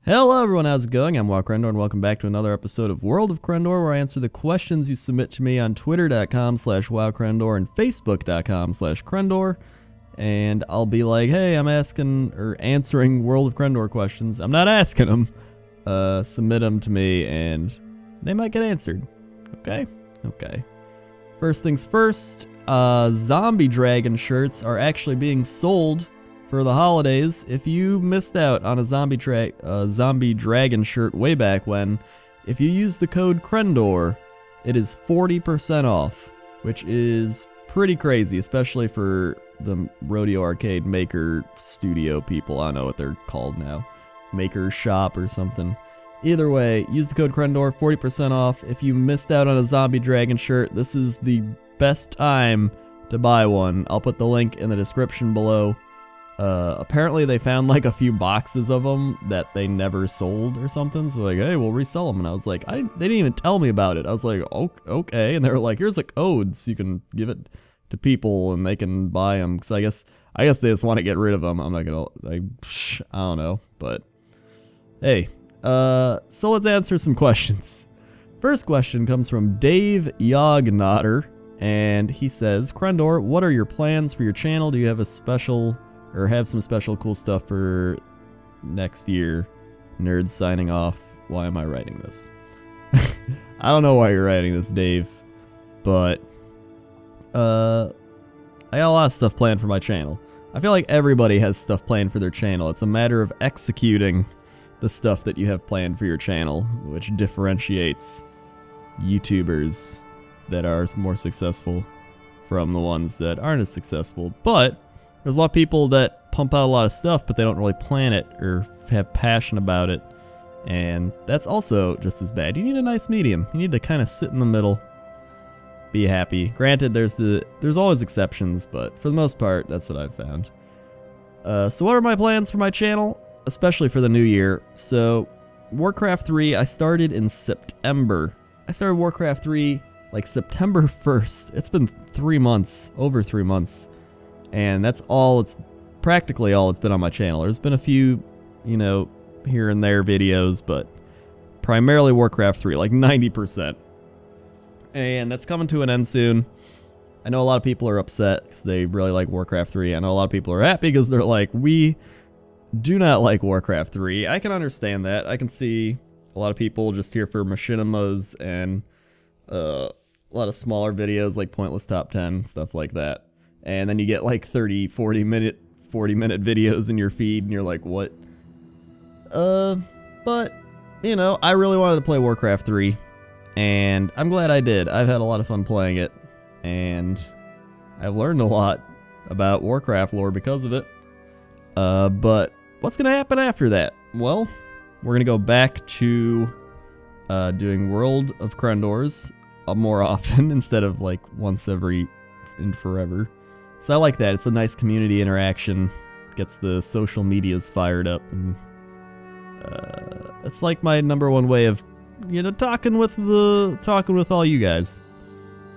Hello everyone, how's it going? I'm WoWcrendor and welcome back to another episode of World of Crendor, where I answer the questions you submit to me on twitter.com/WoWcrendor and facebook.com/Crendor. And I'll be like, hey, I'm asking or answering World of Crendor questions. I'm not asking them. Submit them to me and they might get answered. Okay? Okay. First things first, zombie dragon shirts are actually being sold for the holidays. If you missed out on a zombie dragon shirt way back when, if you use the code Crendor, it is 40% off, which is pretty crazy, especially for the Rodeo Arcade Maker Studio people. I don't know what they're called now. Maker Shop or something. Either way, use the code Crendor, 40% off. If you missed out on a zombie dragon shirt, this is the best time to buy one. I'll put the link in the description below. Apparently they found like a few boxes of them that they never sold or something, so like, hey, we'll resell them. And I was like, they didn't even tell me about it. I was like, okay. And they were like, here's a code so you can give it to people and they can buy them, because I guess they just want to get rid of them. I'm not gonna, like, I don't know, but hey, so let's answer some questions. First question comes from Dave Yognotter, and he says, Crendor, what are your plans for your channel? Do you have a special or have some special cool stuff for next year? Nerds signing off. Why am I writing this? I don't know why you're writing this, Dave, but I got a lot of stuff planned for my channel. I feel like everybody has stuff planned for their channel. It's a matter of executing the stuff that you have planned for your channel, which differentiates YouTubers that are more successful from the ones that aren't as successful. But there's a lot of people that pump out a lot of stuff, but they don't really plan it or have passion about it. And that's also just as bad. You need a nice medium. You need to kind of sit in the middle. Be happy. Granted, there's always exceptions, but for the most part, that's what I've found. So what are my plans for my channel? Especially for the new year. So, Warcraft 3, I started in September. I started Warcraft 3 like September 1st. It's been 3 months, over 3 months. And that's all, it's practically all it's been on my channel. There's been a few, you know, here and there videos, but primarily Warcraft 3, like 90%. And that's coming to an end soon. I know a lot of people are upset because they really like Warcraft 3. I know a lot of people are happy because they're like, we do not like Warcraft 3. I can understand that. I can see a lot of people just here for machinimas and a lot of smaller videos like Pointless Top 10, stuff like that. And then you get like 30, 40 minute videos in your feed and you're like, what? But, you know, I really wanted to play Warcraft 3 and I'm glad I did. I've had a lot of fun playing it and I've learned a lot about Warcraft lore because of it. But what's gonna happen after that? Well, we're gonna go back to doing World of Crendors more often instead of like once every and forever. So I like that. It's a nice community interaction. Gets the social medias fired up, and it's like my #1 way of, you know, talking with all you guys.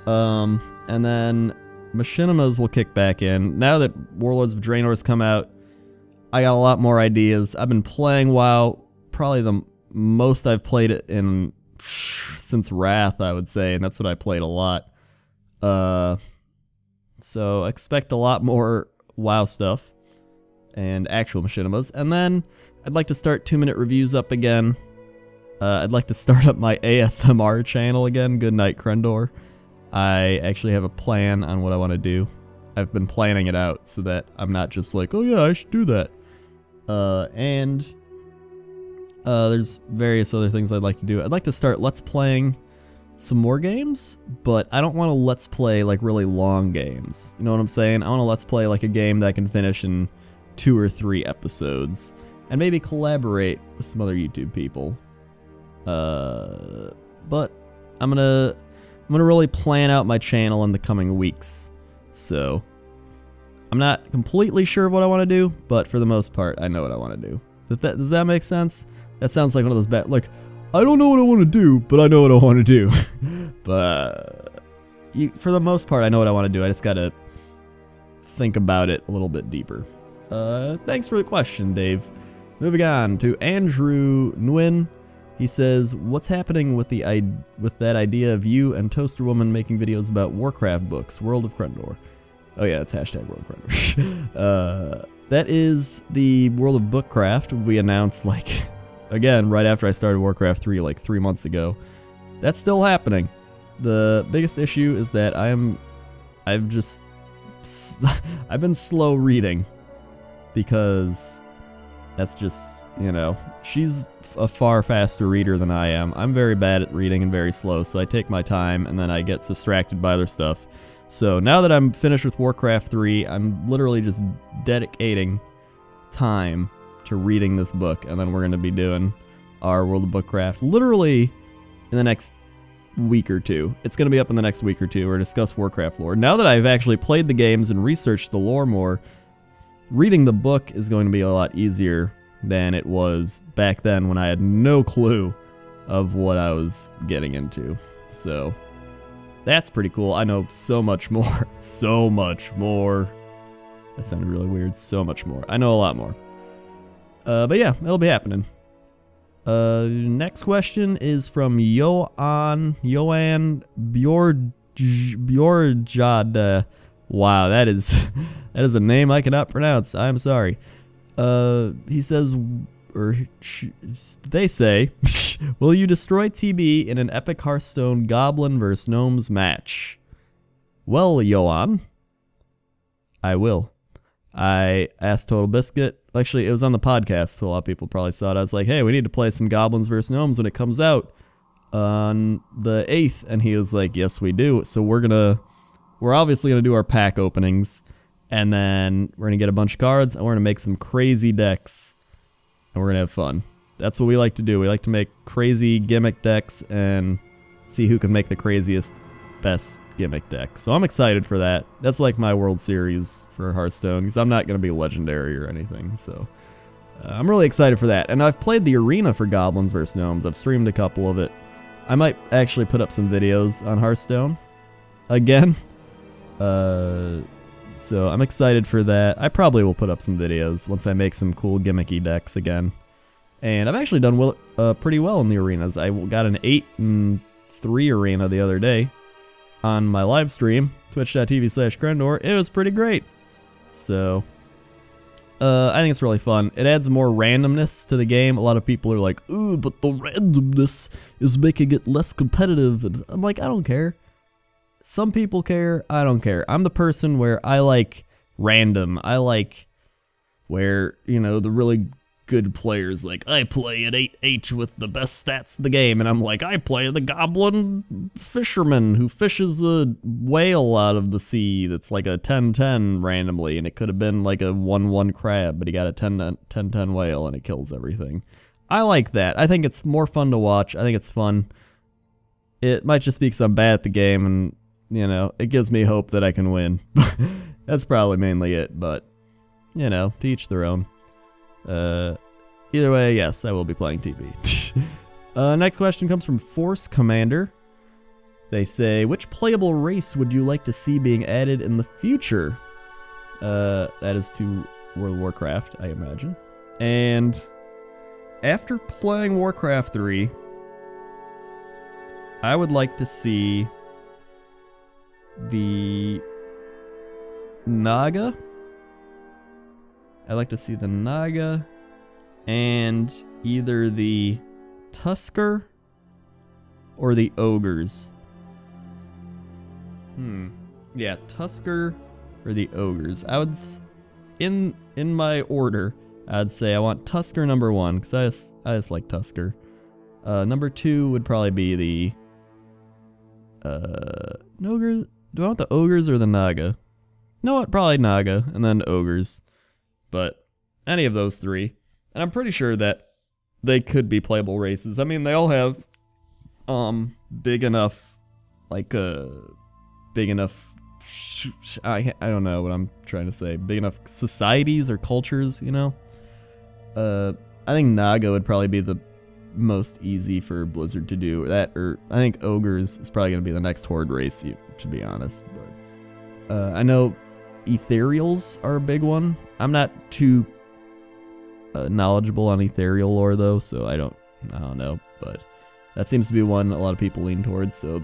And then machinimas will kick back in now that Warlords of Draenor has come out. I got a lot more ideas. I've been playing WoW probably the most I've played it in since Wrath, I would say, and that's what I played a lot. So expect a lot more WoW stuff and actual machinimas. And then I'd like to start 2-minute reviews up again. I'd like to start up my ASMR channel again, Goodnight Crendor. I actually have a plan on what I want to do. I've been planning it out so that I'm not just like, oh yeah, I should do that. There's various other things I'd like to do. I'd like to start Let's Playing some more games, but I don't want to Let's Play like really long games. You know what I'm saying? I want to Let's Play like a game that I can finish in 2 or 3 episodes, and maybe collaborate with some other YouTube people. But I'm gonna really plan out my channel in the coming weeks. So I'm not completely sure of what I want to do, but for the most part, I know what I want to do. Does that make sense? That sounds like one of those bad, like, I don't know what I want to do, but I know what I want to do. But for the most part, I know what I want to do. I just gotta think about it a little bit deeper. Thanks for the question, Dave. Moving on to Andrew Nguyen. He says, what's happening with that idea of you and Toaster Woman making videos about Warcraft books, World of Crendor? Oh yeah, it's hashtag World of Crendor. That is the World of Bookcraft we announced, like, again, right after I started Warcraft 3, like 3 months ago. That's still happening. The biggest issue is that I've been slow reading, because that's just, you know, she's a far faster reader than I am. I'm very bad at reading and very slow, so I take my time and then I get distracted by other stuff. So now that I'm finished with Warcraft 3, I'm literally just dedicating time to reading this book, and then we're going to be doing our World of Bookcraft literally in the next week or two. It's going to be up in the next week or two. We're discuss Warcraft lore. Now that I've actually played the games and researched the lore more, reading the book is going to be a lot easier than it was back then when I had no clue of what I was getting into. So that's pretty cool. I know so much more. So much more. That sounded really weird. So much more. I know a lot more. But yeah, it'll be happening. Next question is from Johan Bjorjad. Wow, that is a name I cannot pronounce. I'm sorry. He says, or they say, will you destroy TB in an epic Hearthstone Goblin vs. Gnomes match? Well, Johan, I will. I asked Total Biscuit. Actually, it was on the podcast, so a lot of people probably saw it. I was like, hey, we need to play some Goblins vs. Gnomes when it comes out on the 8th. And he was like, yes, we do. So we're obviously going to do our pack openings. And then we're going to get a bunch of cards, and we're going to make some crazy decks. And we're going to have fun. That's what we like to do. We like to make crazy gimmick decks and see who can make the craziest, best gimmick deck. So I'm excited for that. That's like my World Series for Hearthstone, because I'm not going to be legendary or anything. So I'm really excited for that. And I've played the arena for Goblins vs. Gnomes. I've streamed a couple of it. I might actually put up some videos on Hearthstone again. So I'm excited for that. I probably will put up some videos once I make some cool gimmicky decks again. And I've actually done pretty well in the arenas. I got an 8-3 arena the other day on my live stream, twitch.tv/Crendor. It was pretty great. So I think it's really fun. It adds more randomness to the game. A lot of people are like, ooh, but the randomness is making it less competitive. And I'm like, I don't care. Some people care, I don't care. I'm the person where I like random. I like where, you know, the really good players, like, I play at 8H with the best stats in the game, and I'm like, I play the goblin fisherman who fishes a whale out of the sea that's like a 10-10 randomly, and it could have been like a 1-1 crab, but he got a 10-10 whale, and it kills everything. I like that. I think it's more fun to watch. I think it's fun. It might just be because I'm bad at the game, and you know, it gives me hope that I can win. That's probably mainly it, but, you know, to each their own. Either way, yes, I will be playing TB. Next question comes from Force Commander. They say, which playable race would you like to see being added in the future? That is to World of Warcraft, I imagine. And after playing Warcraft 3, I would like to see the Naga. I'd like to see the Naga and either the Tusker or the Ogres. Yeah, Tusker or the Ogres. I would, in my order, I'd say I want Tusker number 1, because I just like Tusker. Number 2 would probably be the Ogres. Do I want the Ogres or the Naga? No, probably Naga, and then Ogres. But any of those 3. And I'm pretty sure that they could be playable races. I mean, they all have big enough, like, big enough, I don't know what I'm trying to say, big enough societies or cultures, you know? I think Naga would probably be the most easy for Blizzard to do. That, or I think Ogres is probably going to be the next Horde race, to be honest. But I know Ethereals are a big one. I'm not too knowledgeable on ethereal lore though, so I don't know, but that seems to be one a lot of people lean towards. So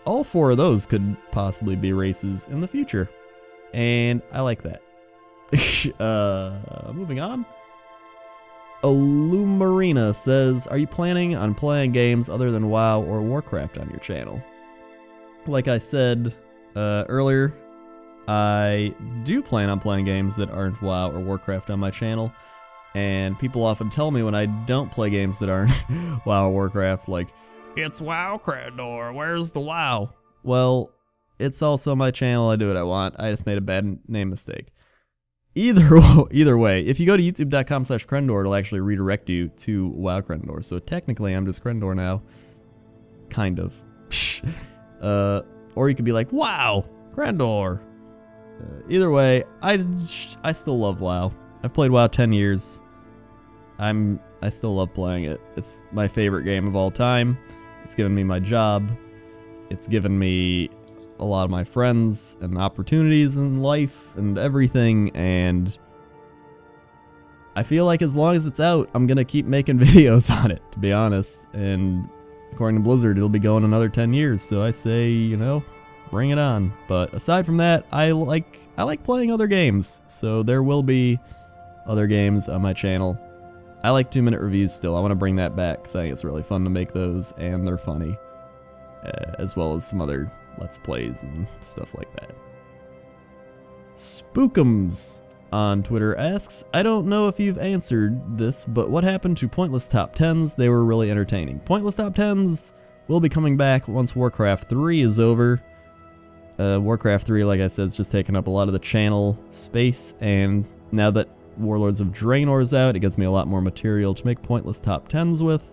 all 4 of those could possibly be races in the future, and I like that. Moving on. Illumarina says, are you planning on playing games other than WoW or Warcraft on your channel? Like I said earlier, I do plan on playing games that aren't WoW or Warcraft on my channel, and people often tell me when I don't play games that aren't WoW or Warcraft, like, it's WoWcrendor, where's the WoW? Well, it's also my channel, I do what I want, I just made a bad name mistake. Either way, if you go to youtube.com/Crendor, it'll actually redirect you to WoWcrendor. So technically, I'm just Crendor now. Kind of. Or you could be like, wow, Crendor. Either way, I still love WoW. I've played WoW 10 years. I still love playing it. It's my favorite game of all time. It's given me my job. It's given me a lot of my friends and opportunities in life and everything, and I feel like as long as it's out, I'm gonna keep making videos on it, to be honest. And according to Blizzard, it'll be going another 10 years, so I say, you know, bring it on. But aside from that, I like playing other games, so there will be other games on my channel. I like 2-minute reviews still. I want to bring that back because I think it's really fun to make those, and they're funny, as well as some other Let's Plays and stuff like that. Spookums on Twitter asks, I don't know if you've answered this, but what happened to pointless top 10s? They were really entertaining. Pointless top 10s will be coming back once Warcraft 3 is over. Warcraft 3, like I said, is just taking up a lot of the channel space, and now that Warlords of Draenor is out, it gives me a lot more material to make pointless top 10s with.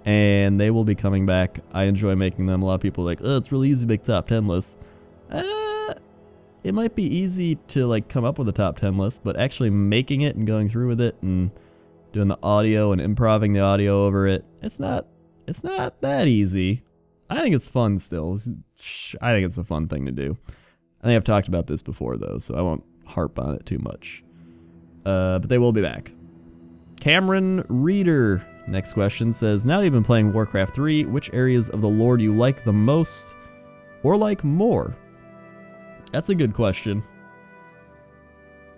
And they will be coming back. I enjoy making them. A lot of people are like, oh, it's really easy to make top 10 lists. It might be easy to like come up with a top 10 list, but actually making it and going through with it and doing the audio and improvising the audio over it, it's not that easy. I think it's fun still. I think it's a fun thing to do. I think I've talked about this before though, so I won't harp on it too much. But they will be back. Cameron Reader, next question, says, now that you've been playing Warcraft 3, which areas of the lore do you like the most or like more? That's a good question.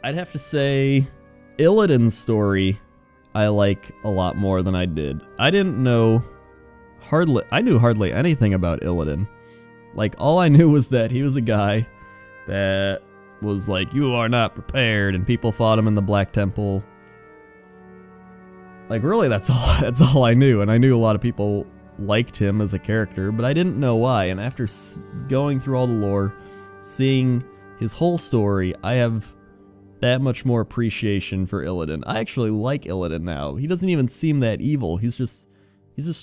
I'd have to say Illidan's story I like a lot more than I did. I knew hardly anything about Illidan. Like, all I knew was that he was a guy that was like, you are not prepared, and people fought him in the Black Temple. Like, really, that's all I knew, and I knew a lot of people liked him as a character, but I didn't know why, and after going through all the lore, seeing his whole story, I have that much more appreciation for Illidan. I actually like Illidan now. He doesn't even seem that evil. He's just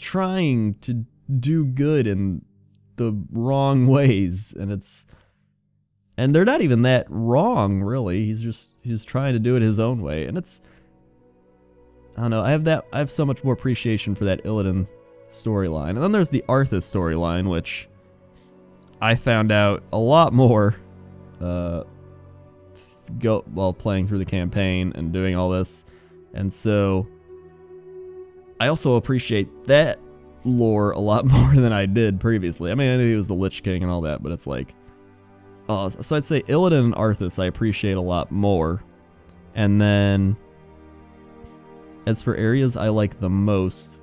trying to do good in the wrong ways, and they're not even that wrong, really. He's trying to do it his own way, and I don't know, I have so much more appreciation for that Illidan storyline. And then there's the Arthas storyline, which I found out a lot more while playing through the campaign and doing all this. And so I also appreciate that lore a lot more than I did previously. I mean, I knew he was the Lich King and all that, but it's like, oh, so I'd say Illidan and Arthas I appreciate a lot more. And then as for areas I like the most,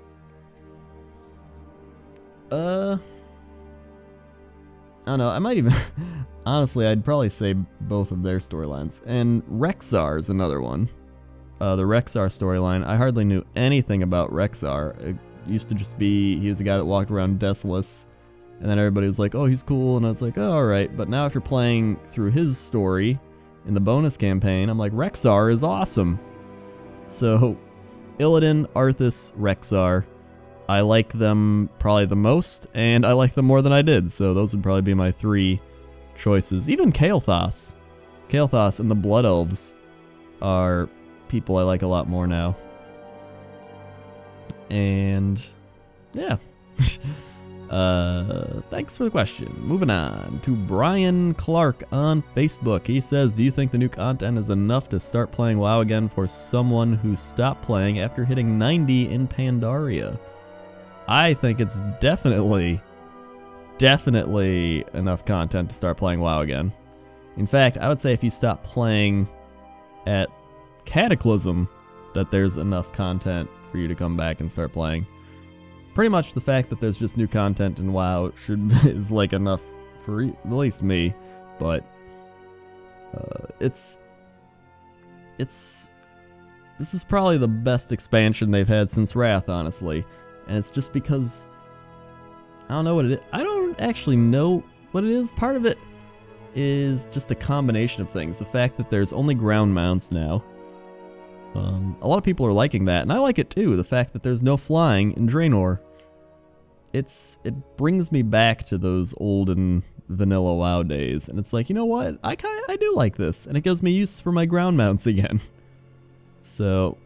I don't know, I might even, honestly, I'd probably say both of their storylines. And Rexxar is another one. The Rexxar storyline, I hardly knew anything about Rexxar. It used to just be, he was a guy that walked around Desolus, and then everybody was like, oh, he's cool, and I was like, oh, alright. But now after playing through his story in the bonus campaign, I'm like, Rexxar is awesome. So Illidan, Arthas, Rexxar, I like them probably the most, and I like them more than I did, so those would probably be my 3 choices. Even Kael'thas. Kael'thas and the Blood Elves are people I like a lot more now. And yeah. Thanks for the question. Moving on to Brian Clark on Facebook. He says, do you think the new content is enough to start playing WoW again for someone who stopped playing after hitting 90 in Pandaria? I think it's definitely enough content to start playing WoW again. In fact, I would say if you stop playing at Cataclysm, that there's enough content for you to come back and start playing. Pretty much the fact that there's just new content in WoW is like enough for at least me, but this is probably the best expansion they've had since Wrath, honestly, and it's just because I don't know what it is. I don't actually know what it is. Part of it is just a combination of things. The fact that there's only ground mounts now. A lot of people are liking that, and I like it too. The fact that there's no flying in Draenor. It brings me back to those olden vanilla WoW days, and it's like, you know what? I do like this, and it gives me use for my ground mounts again. So,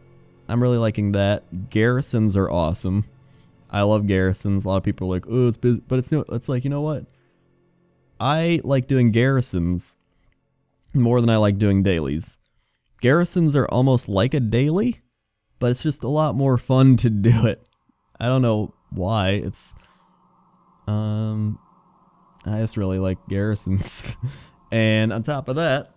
I'm really liking that. Garrisons are awesome. I love garrisons. A lot of people are like, oh, it's busy, but it's like, you know what? I like doing garrisons more than I like doing dailies. Garrisons are almost like a daily, but it's just a lot more fun to do it. I don't know why. It's I just really like garrisons. And on top of that,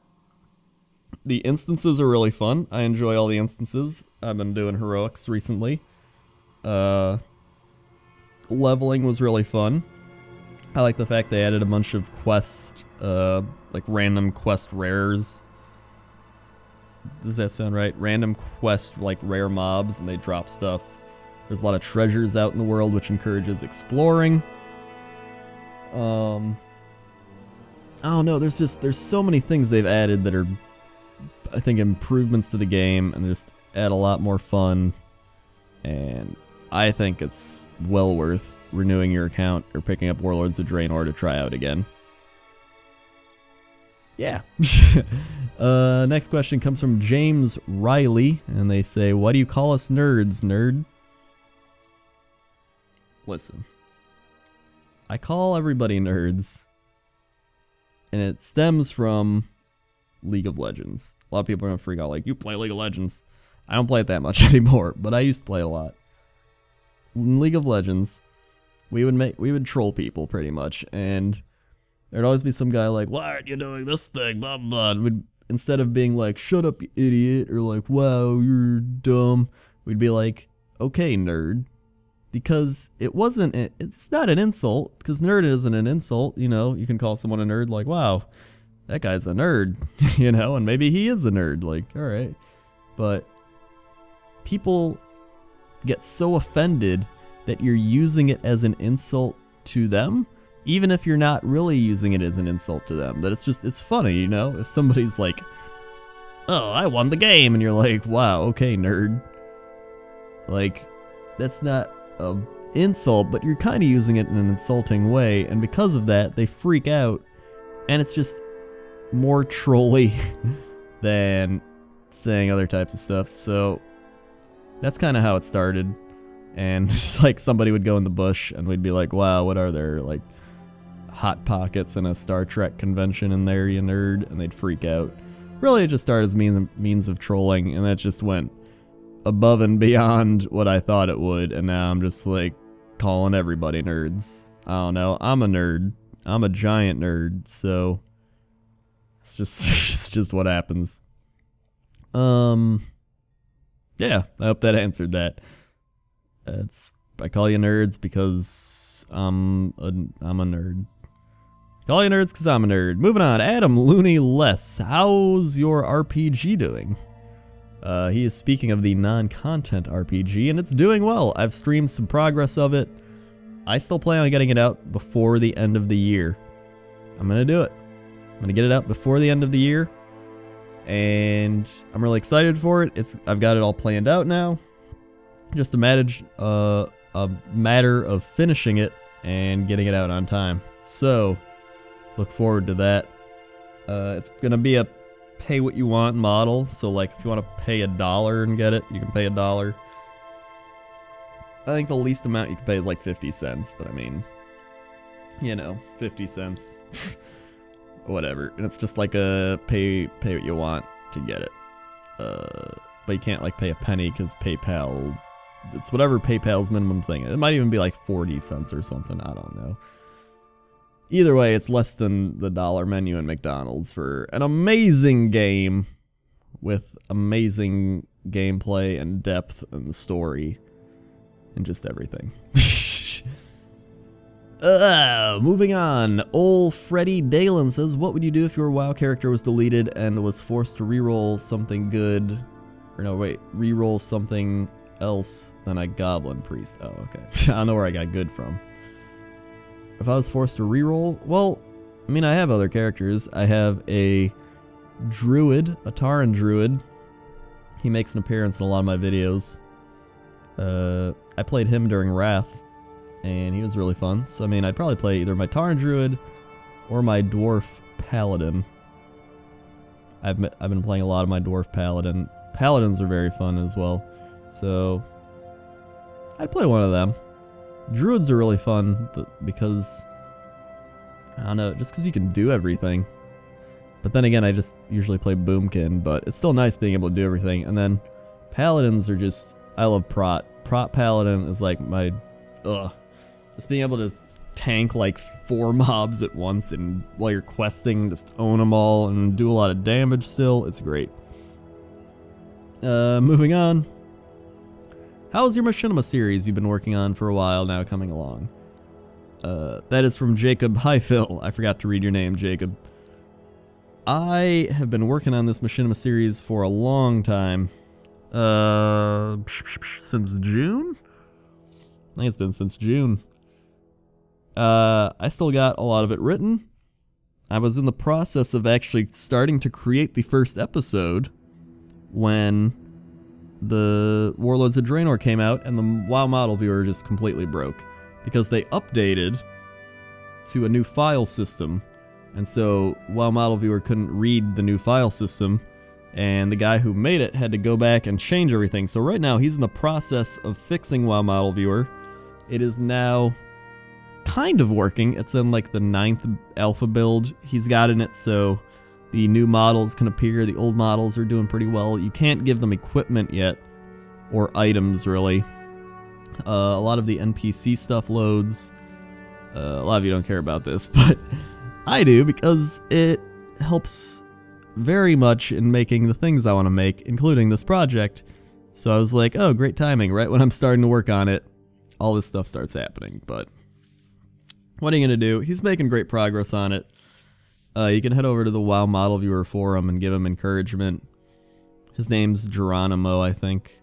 the instances are really fun. I enjoy all the instances. I've been doing heroics recently. Leveling was really fun. I like the fact they added a bunch of quest, like random quest rares. Does that sound right? Random quest, like rare mobs, and they drop stuff. There's a lot of treasures out in the world, which encourages exploring. I don't know, there's so many things they've added that are, I think, improvements to the game, and just add a lot more fun. And I think it's well worth renewing your account or picking up Warlords of Draenor to try out again. Yeah. Next question comes from James Riley, and they say, why do you call us nerds, nerd? Listen. I call everybody nerds, and it stems from League of Legends. A lot of people are going to freak out like, you play League of Legends. I don't play it that much anymore, but I used to play a lot. In League of Legends, we would troll people pretty much, and there'd always be some guy like, why aren't you doing this thing, blah, blah, blah. Instead of being like, shut up, you idiot, or like, wow, you're dumb, we'd be like, okay, nerd. Because it's not an insult, because nerd isn't an insult, you know, you can call someone a nerd like, wow, that guy's a nerd, you know, and maybe he is a nerd, like, alright. But people get so offended that you're using it as an insult to them, even if you're not really using it as an insult to them, that it's funny, you know? If somebody's like, oh, I won the game, and you're like, wow, okay, nerd. Like, that's not an insult, but you're kind of using it in an insulting way, and because of that, they freak out, and it's just more trolly than saying other types of stuff, so that's kind of how it started. And just like somebody would go in the bush, and we'd be like, wow, what are there, like, Hot Pockets and a Star Trek convention in there, you nerd, and they'd freak out. Really, it just started as means of trolling, and that just went above and beyond what I thought it would, and now I'm just like calling everybody nerds. I don't know, I'm a nerd. I'm a giant nerd, so it's just what happens. Yeah, I hope that answered that. I call you nerds because I'm a nerd. Call you nerds because I'm a nerd. Moving on, Adam Looney Less. How's your RPG doing? He is speaking of the non-content RPG, and it's doing well. I've streamed some progress of it. I still plan on getting it out before the end of the year. I'm gonna do it. I'm gonna get it out before the end of the year, and I'm really excited for it. I've got it all planned out now. Just a matter of finishing it and getting it out on time. So, look forward to that. It's gonna be a pay what you want model. So, like, if you want to pay $1 and get it, you can pay $1. I think the least amount you can pay is like 50 cents, but I mean, you know, 50 cents, whatever. And it's just like a pay what you want to get it. But you can't like pay a penny because PayPal, it's whatever PayPal's minimum thing. It might even be like 40 cents or something. I don't know. Either way, it's less than the dollar menu in McDonald's for an amazing game with amazing gameplay and depth and story and just everything. Moving on. Old Freddy Dalen says, what would you do if your WoW character was deleted and was forced to reroll something good? Or no, wait, reroll something else than a Goblin Priest. Oh, okay. I don't know where I got good from. If I was forced to reroll, well, I mean, I have other characters. I have a Druid, a Tauren Druid. He makes an appearance in a lot of my videos. I played him during Wrath, and he was really fun. So, I mean, I'd probably play either my Tauren Druid or my Dwarf Paladin. I've been playing a lot of my Dwarf Paladin. Paladins are very fun as well. So, I'd play one of them. Druids are really fun because, I don't know, just because you can do everything. But then again, I just usually play Boomkin, but it's still nice being able to do everything. And then Paladins are just, I love Prot. Prot Paladin is like my, just being able to tank like 4 mobs at once and while you're questing, just own them all and do a lot of damage still. It's great. Moving on. How's your Machinima series you've been working on for a while now coming along? That is from Jacob. Hi, Phil. I forgot to read your name, Jacob. I have been working on this Machinima series for a long time. Since June? I think it's been since June. I still got a lot of it written. I was in the process of actually starting to create the first episode when the Warlords of Draenor came out and the WoW model viewer just completely broke because they updated to a new file system, and so WoW model viewer couldn't read the new file system, and the guy who made it had to go back and change everything. So right now he's in the process of fixing WoW model viewer. It is now kind of working. It's in like the 9th alpha build he's got in it, so the new models can appear. The old models are doing pretty well. You can't give them equipment yet, or items really. A lot of the NPC stuff loads. A lot of you don't care about this, but I do because it helps very much in making the things I want to make, including this project. So I was like, oh, great timing. Right when I'm starting to work on it, all this stuff starts happening. But what are you going to do? He's making great progress on it. You can head over to the WoW Model Viewer forum and give him encouragement. His name's Geronimo, I think.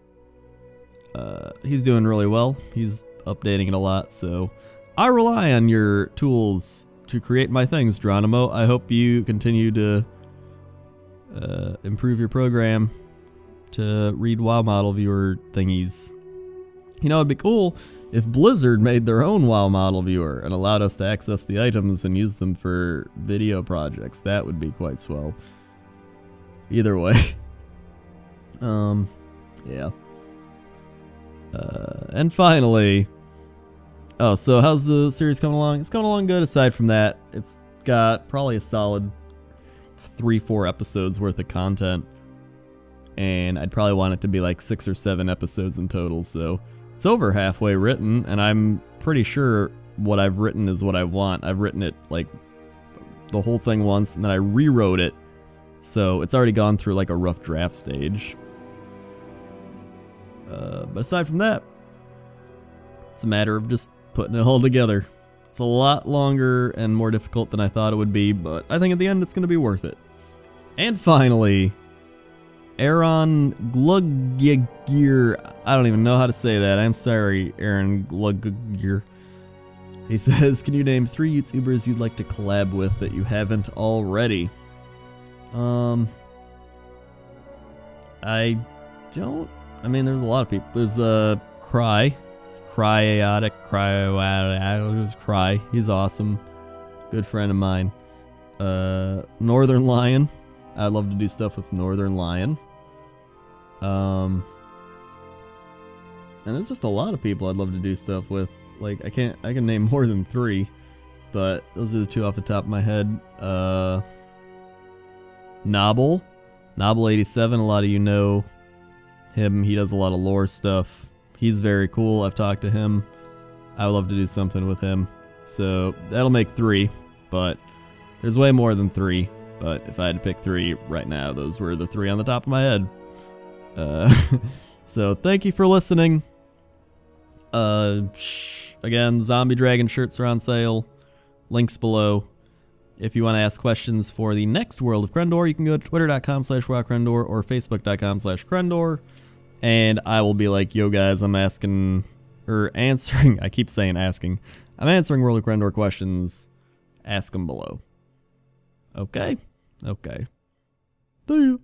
He's doing really well. He's updating it a lot, so I rely on your tools to create my things, Geronimo. I hope you continue to improve your program to read WoW Model Viewer thingies. You know, it'd be cool if Blizzard made their own WoW Model Viewer and allowed us to access the items and use them for video projects. That would be quite swell. Either way. Yeah. And finally... Oh, so how's the series coming along? It's coming along good. Aside from that, it's got probably a solid 3-4 episodes worth of content. And I'd probably want it to be like 6 or 7 episodes in total, so... It's over halfway written, and I'm pretty sure what I've written is what I want. I've written it, like, the whole thing once, and then I rewrote it. So it's already gone through, like, a rough draft stage. But aside from that, it's a matter of just putting it all together. It's a lot longer and more difficult than I thought it would be, but I think at the end it's going to be worth it. And finally... Aaron Gluggear. I don't even know how to say that. I'm sorry, Aaron Gluggear. He says, can you name 3 YouTubers you'd like to collab with that you haven't already? I don't... I mean, there's a lot of people. There's, Cry. Cryotic. Cry. He's awesome. Good friend of mine. Northern Lion. I'd love to do stuff with Northern Lion. And there's just a lot of people I'd love to do stuff with. Like, I can name more than 3. but those are the two off the top of my head. Nobble 87, a lot of you know him. He does a lot of lore stuff. He's very cool. I've talked to him. I would love to do something with him. So that'll make 3, but there's way more than 3. But if I had to pick 3 right now, those were the 3 on the top of my head. So thank you for listening. Again, Zombie Dragon shirts are on sale. Links below. If you want to ask questions for the next World of Crendor, you can go to twitter.com/WoWcrendor or facebook.com/Crendor. And I will be like, yo guys, I'm asking, or answering, I keep saying asking. I'm answering World of Crendor questions. Ask them below. Okay? Okay. See ya.